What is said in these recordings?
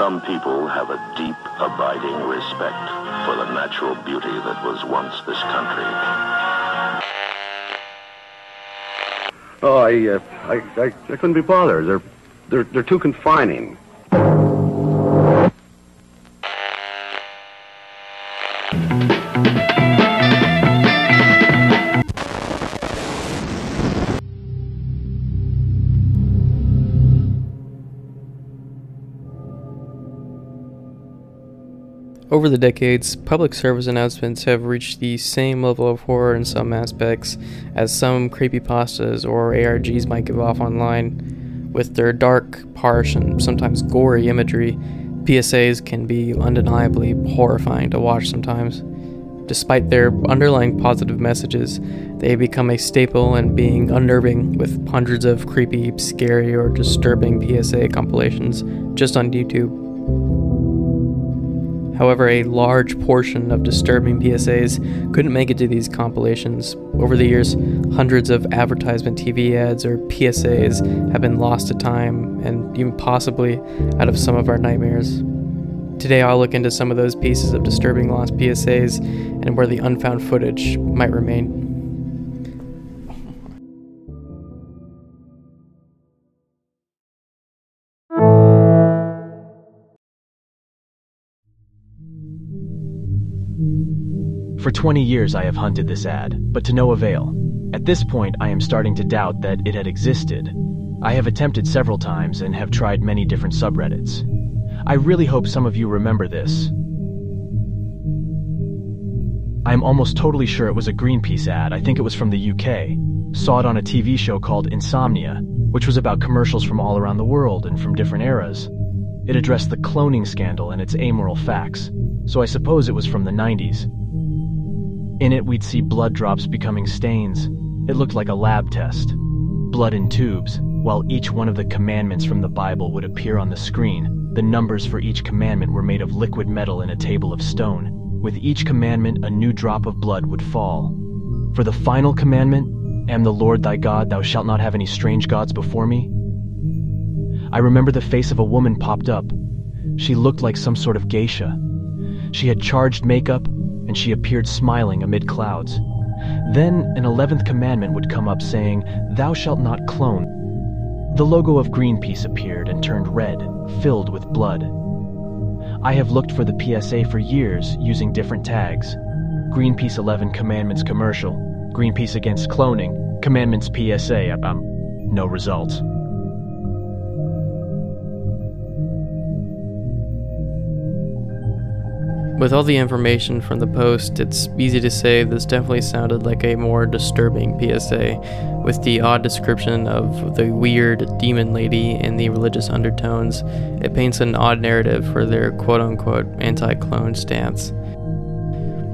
Some people have a deep, abiding respect for the natural beauty that was once this country. Oh, I couldn't be bothered. They're too confining. Over the decades, public service announcements have reached the same level of horror in some aspects as some creepypastas or ARGs might give off online. With their dark, harsh, and sometimes gory imagery, PSAs can be undeniably horrifying to watch sometimes. Despite their underlying positive messages, they become a staple in being unnerving, with hundreds of creepy, scary, or disturbing PSA compilations just on YouTube. However, a large portion of disturbing PSAs couldn't make it to these compilations. Over the years, hundreds of advertisement TV ads or PSAs have been lost to time and even possibly out of some of our nightmares. Today I'll look into some of those pieces of disturbing lost PSAs and where the unfound footage might remain. For 20 years I have hunted this ad, but to no avail. At this point I am starting to doubt that it had existed. I have attempted several times and have tried many different subreddits. I really hope some of you remember this. I am almost totally sure it was a GreenPeace ad. I think it was from the UK. Saw it on a TV show called Insomnia, which was about commercials from all around the world and from different eras. It addressed the cloning scandal and its amoral facts, so I suppose it was from the 90s. In it, we'd see blood drops becoming stains. It looked like a lab test. Blood in tubes, while each one of the commandments from the Bible would appear on the screen. The numbers for each commandment were made of liquid metal in a table of stone. With each commandment, a new drop of blood would fall. For the final commandment, "Am the Lord thy God, thou shalt not have any strange gods before me." I remember the face of a woman popped up. She looked like some sort of geisha. She had charged makeup, and she appeared smiling amid clouds. Then an 11th commandment would come up saying, "Thou shalt not clone." The logo of GreenPeace appeared and turned red, filled with blood. I have looked for the PSA for years using different tags. GreenPeace 11 Commandments Commercial, GreenPeace Against Cloning, Commandments PSA, no results. With all the information from the post, it's easy to say this definitely sounded like a more disturbing PSA, with the odd description of the weird demon lady and the religious undertones. It paints an odd narrative for their quote-unquote anti-clone stance.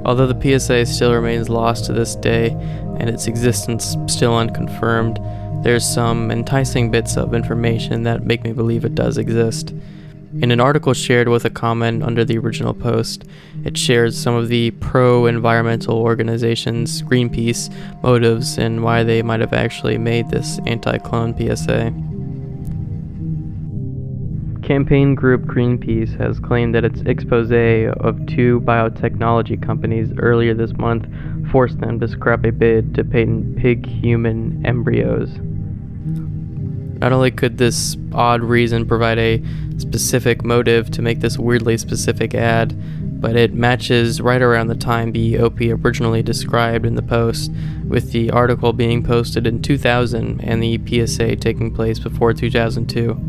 Although the PSA still remains lost to this day, and its existence still unconfirmed, there's some enticing bits of information that make me believe it does exist. In an article shared with a comment under the original post, it shares some of the pro-environmental organizations' GreenPeace motives and why they might have actually made this anti-clone PSA. Campaign group GreenPeace has claimed that its expose of two biotechnology companies earlier this month forced them to scrap a bid to patent pig-human embryos. Not only could this odd reason provide a specific motive to make this weirdly specific ad, but it matches right around the time the OP originally described in the post, with the article being posted in 2000 and the PSA taking place before 2002.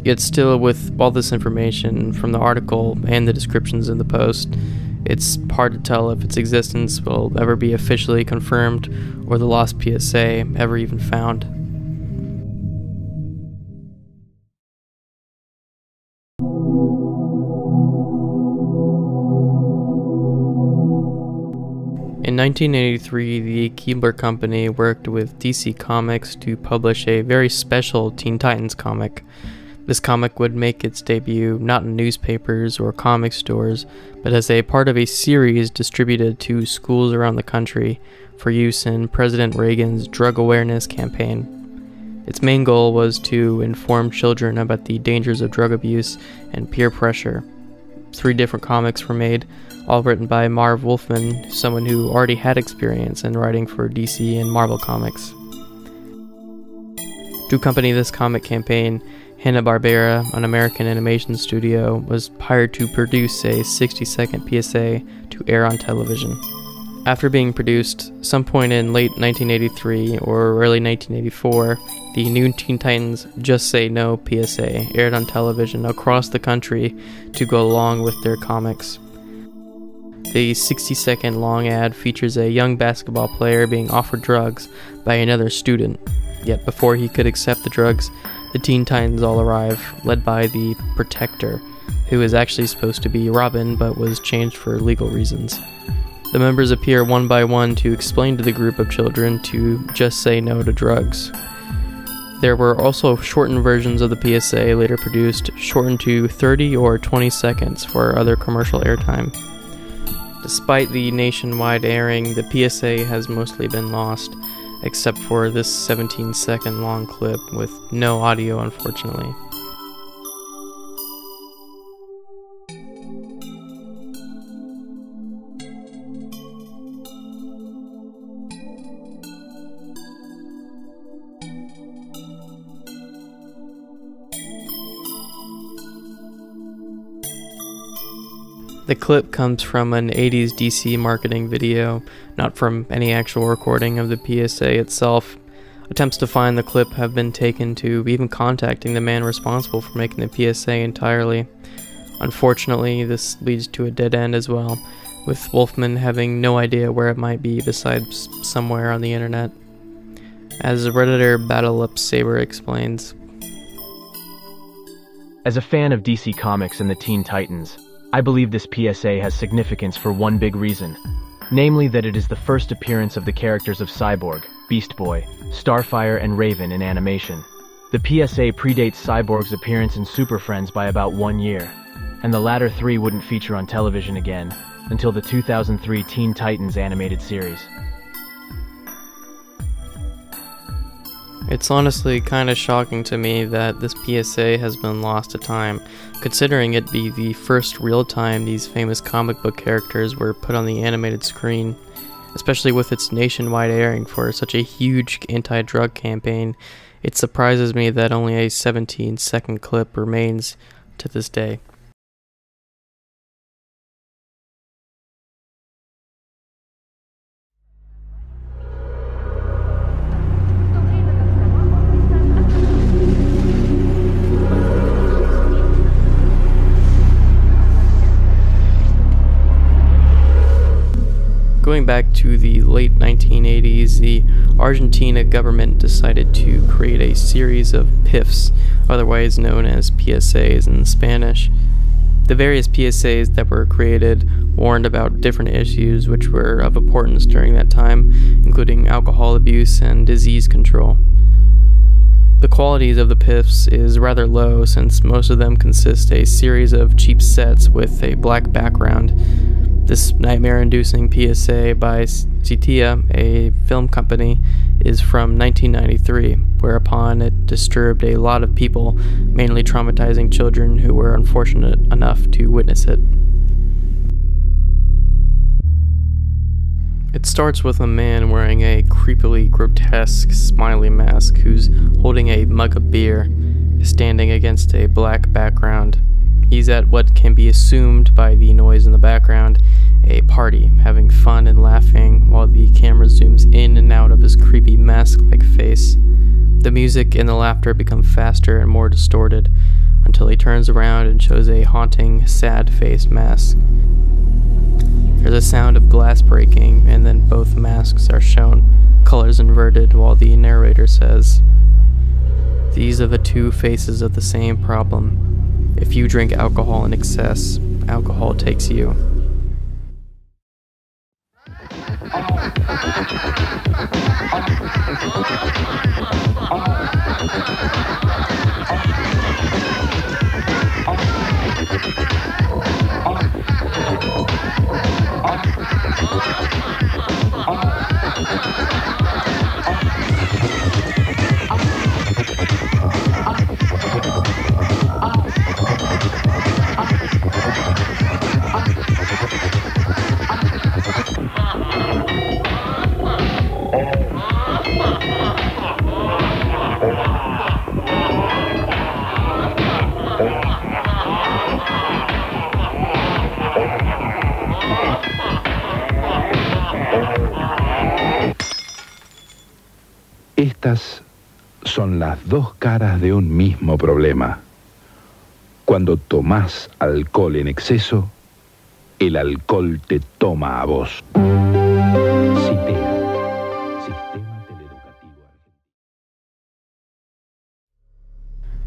Yet still, with all this information from the article and the descriptions in the post, it's hard to tell if its existence will ever be officially confirmed or the lost PSA ever even found. In 1983, the Keebler Company worked with DC Comics to publish a very special Teen Titans comic. This comic would make its debut not in newspapers or comic stores, but as a part of a series distributed to schools around the country for use in President Reagan's drug awareness campaign. Its main goal was to inform children about the dangers of drug abuse and peer pressure. 3 different comics were made, all written by Marv Wolfman, someone who already had experience in writing for DC and Marvel Comics. To accompany this comic campaign, Hanna-Barbera, an American animation studio, was hired to produce a 60-second PSA to air on television. After being produced, some point in late 1983 or early 1984, the new Teen Titans Just Say No PSA aired on television across the country to go along with their comics. The 60-second long ad features a young basketball player being offered drugs by another student, yet before he could accept the drugs, the Teen Titans all arrive, led by the Protector, who is actually supposed to be Robin but was changed for legal reasons. The members appear one by one to explain to the group of children to just say no to drugs. There were also shortened versions of the PSA later produced, shortened to 30 or 20 seconds for other commercial airtime. Despite the nationwide airing, the PSA has mostly been lost, except for this 17-second long clip with no audio, unfortunately. The clip comes from an 80s DC marketing video, not from any actual recording of the PSA itself. Attempts to find the clip have been taken to even contacting the man responsible for making the PSA entirely. Unfortunately, this leads to a dead end as well, with Wolfman having no idea where it might be besides somewhere on the internet. As Redditor Battleup Saber explains, As a fan of DC Comics and the Teen Titans, I believe this PSA has significance for one big reason, namely that it is the first appearance of the characters of Cyborg, Beast Boy, Starfire, and Raven in animation. The PSA predates Cyborg's appearance in Super Friends by about 1 year, and the latter 3 wouldn't feature on television again until the 2003 Teen Titans animated series. It's honestly kinda shocking to me that this PSA has been lost to time, considering it be the first real time these famous comic book characters were put on the animated screen. Especially with its nationwide airing for such a huge anti-drug campaign, it surprises me that only a 17-second clip remains to this day. Going back to the late 1980s, the Argentina government decided to create a series of PIFs, otherwise known as PSAs in Spanish. The various PSAs that were created warned about different issues which were of importance during that time, including alcohol abuse and disease control. The qualities of the PIFs is rather low, since most of them consist a series of cheap sets with a black background. This nightmare-inducing PSA by Sitea, a film company, is from 1993, whereupon it disturbed a lot of people, mainly traumatizing children who were unfortunate enough to witness it. It starts with a man wearing a creepily grotesque smiley mask who's holding a mug of beer, standing against a black background. He's at what can be assumed by the noise in the background, a party, having fun and laughing while the camera zooms in and out of his creepy mask-like face. The music and the laughter become faster and more distorted, until he turns around and shows a haunting, sad-faced mask. There's a sound of glass breaking, and then both masks are shown, colors inverted, while the narrator says, "These are the two faces of the same problem. If you drink alcohol in excess, alcohol takes you." Estas son las dos caras de un mismo problema. Cuando tomás alcohol en exceso, el alcohol te toma a vos. Sitea, Sistema Teleeducativo Argentino.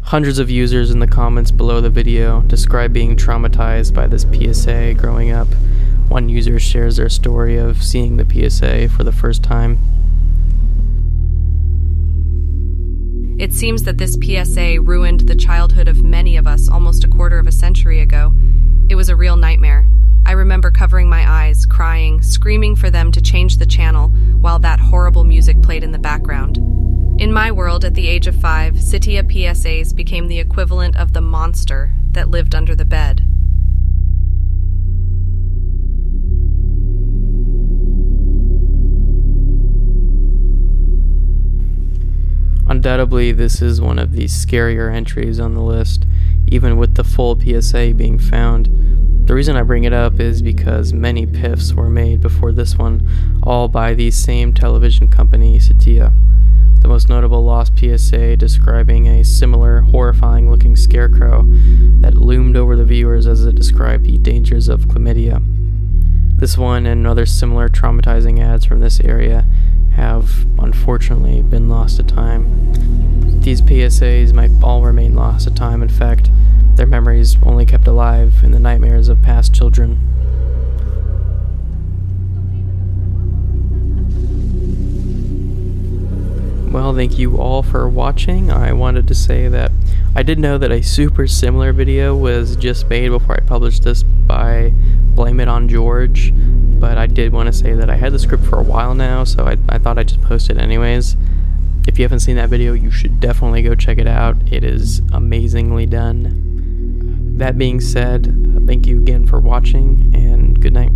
Hundreds of users in the comments below the video describe being traumatized by this PSA growing up. One user shares their story of seeing the PSA for the first time. It seems that this PSA ruined the childhood of many of us almost a quarter of a century ago. It was a real nightmare. I remember covering my eyes, crying, screaming for them to change the channel while that horrible music played in the background. In my world, at the age of 5, Sitea PSAs became the equivalent of the monster that lived under the bed. Undoubtedly, this is one of the scarier entries on the list, even with the full PSA being found. The reason I bring it up is because many PIFs were made before this one, all by the same television company, Sitea. The most notable lost PSA describing a similar horrifying looking scarecrow that loomed over the viewers as it described the dangers of chlamydia. This one and other similar traumatizing ads from this area have unfortunately been lost to time. These PSAs might all remain lost to time. In fact, their memories only kept alive in the nightmares of past children. Well, thank you all for watching. I wanted to say that I did know that a super similar video was just made before I published this by Blame It on George, but I did want to say that I had the script for a while now, so I thought I'd just post it anyways. If you haven't seen that video, you should definitely go check it out. It is amazingly done. That being said, thank you again for watching, and good night.